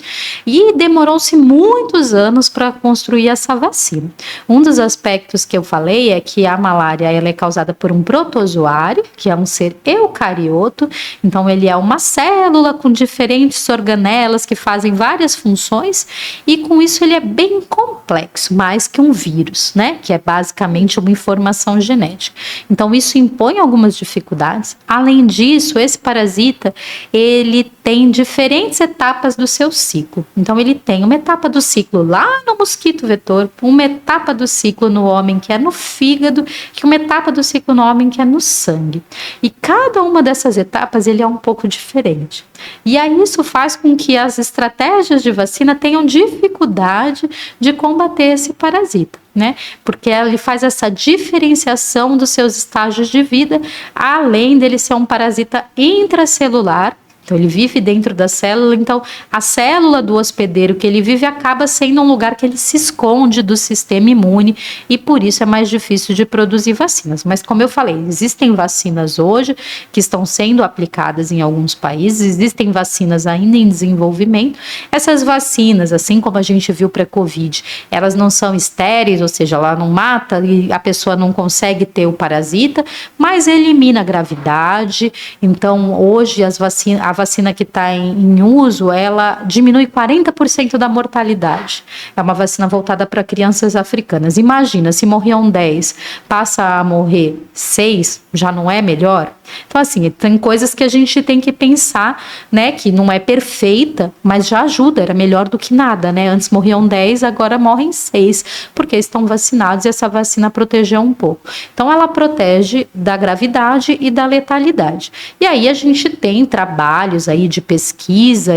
e demorou-se muitos anos para construir essa vacina. Um dos aspectos que eu falei é que a malária ela é causada por um protozoário, que é um ser eucarioto, então ele é uma célula com diferentes organelas que fazem várias funções, e com isso ele é bem complexo, mais que um vírus, né, que é basicamente uma informação genética. Então isso impõe algumas dificuldades. Além disso, esse parasita, ele tem diferentes etapas do seu ciclo. Então, ele tem uma etapa do ciclo lá no mosquito vetor, uma etapa do ciclo no homem que é no fígado, e uma etapa do ciclo no homem que é no sangue. E cada uma dessas etapas, ele é um pouco diferente. E aí isso faz com que as estratégias de vacina tenham dificuldade de combater esse parasita, né? Porque ele faz essa diferenciação dos seus estágios de vida, além dele ser um parasita intracelular. Então, ele vive dentro da célula, então a célula do hospedeiro que ele vive acaba sendo um lugar que ele se esconde do sistema imune e por isso é mais difícil de produzir vacinas. Mas como eu falei, existem vacinas hoje que estão sendo aplicadas em alguns países, existem vacinas ainda em desenvolvimento. Essas vacinas, assim como a gente viu para a Covid, elas não são estéreis, ou seja, ela não mata e a pessoa não consegue ter o parasita, mas elimina a gravidade. Então, hoje a vacina que está em uso, ela diminui 40% da mortalidade. É uma vacina voltada para crianças africanas. Imagina, se morriam 10, passa a morrer 6, já não é melhor? Então, assim, tem coisas que a gente tem que pensar, né, que não é perfeita, mas já ajuda, era melhor do que nada, né? Antes morriam 10, agora morrem 6, porque estão vacinados e essa vacina protegeu um pouco. Então, ela protege da gravidade e da letalidade. E aí a gente tem trabalhos aí de pesquisa,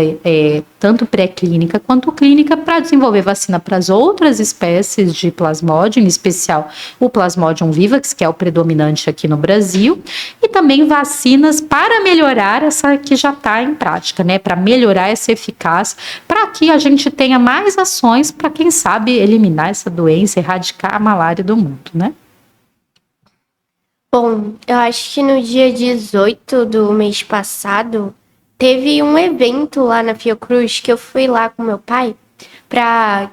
tanto pré-clínica quanto clínica, para desenvolver vacina para as outras espécies de plasmódio, em especial o Plasmodium vivax, que é o predominante aqui no Brasil, e também vacinas para melhorar essa que já está em prática, né? Para melhorar essa eficácia, para que a gente tenha mais ações para, quem sabe, eliminar essa doença, erradicar a malária do mundo, né? Bom, eu acho que no dia 18 do mês passado, teve um evento lá na Fiocruz que eu fui lá com meu pai,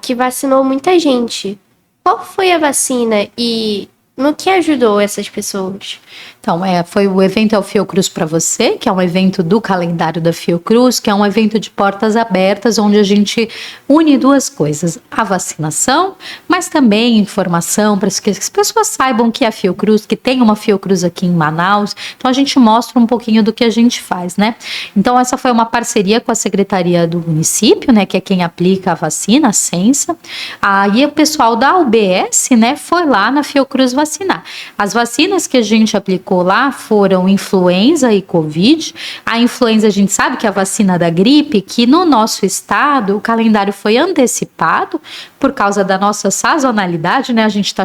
que vacinou muita gente. Qual foi a vacina e no que ajudou essas pessoas? Então, foi o evento Fiocruz para você, que é um evento do calendário da Fiocruz, que é um evento de portas abertas, onde a gente une duas coisas, a vacinação, mas também informação para que as pessoas saibam que é a Fiocruz, que tem uma Fiocruz aqui em Manaus. Então, a gente mostra um pouquinho do que a gente faz, né? Então, essa foi uma parceria com a Secretaria do Município, né, que é quem aplica a vacina, a Censa. Aí o pessoal da UBS, né, foi lá na Fiocruz vacinar. As vacinas que a gente aplicou lá foram influenza e Covid. A influenza, a gente sabe que é a vacina da gripe, que no nosso estado o calendário foi antecipado por causa da nossa sazonalidade, né? A gente está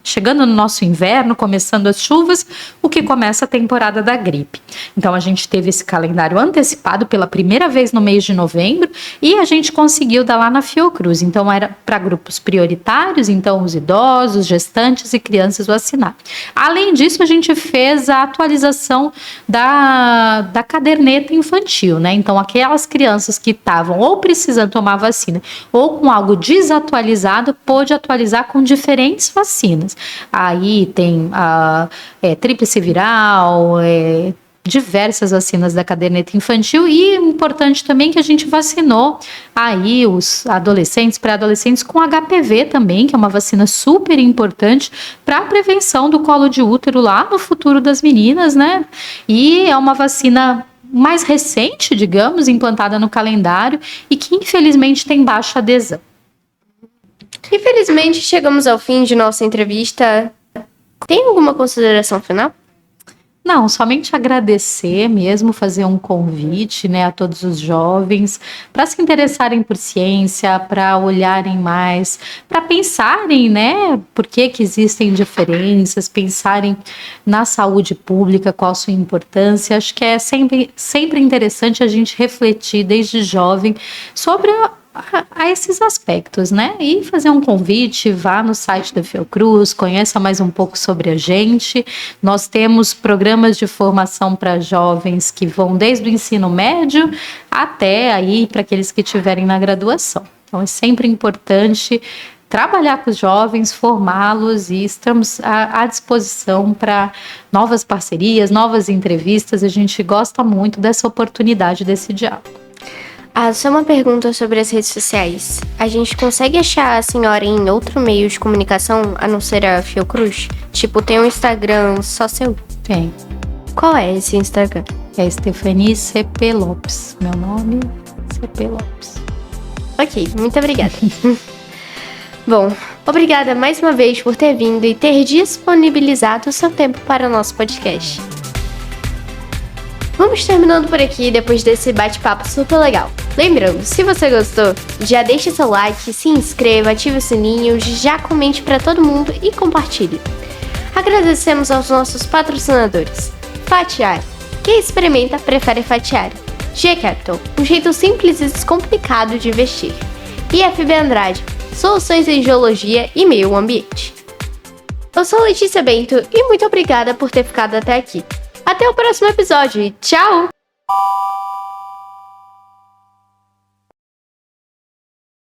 chegando no nosso inverno, começando as chuvas, o que começa a temporada da gripe. Então, a gente teve esse calendário antecipado pela primeira vez no mês de novembro e a gente conseguiu dar lá na Fiocruz. Então, era para grupos prioritários, então os idosos, gestantes e crianças vacinadas. Além disso, a gente fez a atualização da caderneta infantil, né? Então, aquelas crianças que estavam ou precisando tomar vacina ou com algo desatualizado, pôde atualizar com diferentes vacinas. Aí tem a tríplice viral, diversas vacinas da caderneta infantil e importante também que a gente vacinou aí os adolescentes, pré-adolescentes com HPV também, que é uma vacina super importante para a prevenção do colo de útero lá no futuro das meninas, né? E é uma vacina mais recente, digamos, implantada no calendário e que infelizmente tem baixa adesão. Infelizmente, chegamos ao fim de nossa entrevista. Tem alguma consideração final? Não, somente agradecer mesmo, fazer um convite, né, a todos os jovens para se interessarem por ciência, para olharem mais, para pensarem, né, por que existem diferenças, pensarem na saúde pública, qual a sua importância. Acho que é sempre interessante a gente refletir desde jovem sobre a esses aspectos, né? E fazer um convite, vá no site da Fiocruz, conheça mais um pouco sobre a gente. Nós temos programas de formação para jovens que vão desde o ensino médio até aí para aqueles que estiverem na graduação. Então é sempre importante trabalhar com os jovens, formá-los, e estamos à disposição para novas parcerias, novas entrevistas. A gente gosta muito dessa oportunidade, desse diálogo. Só uma pergunta sobre as redes sociais. A gente consegue achar a senhora em outro meio de comunicação, a não ser a Fiocruz? Tipo, tem um Instagram só seu? Tem. Qual é esse Instagram? É Stephanie CP Lopes. Meu nome é CP Lopes. Ok, muito obrigada. Bom, obrigada mais uma vez por ter vindo e ter disponibilizado o seu tempo para o nosso podcast. Vamos terminando por aqui depois desse bate-papo super legal. Lembrando, se você gostou, já deixa seu like, se inscreva, ative o sininho, já comente para todo mundo e compartilhe. Agradecemos aos nossos patrocinadores. Fatiar. Quem experimenta prefere fatiar. G-Capital, um jeito simples e descomplicado de investir. E FB Andrade, soluções em geologia e meio ambiente. Eu sou Letícia Bento e muito obrigada por ter ficado até aqui. Até o próximo episódio e tchau!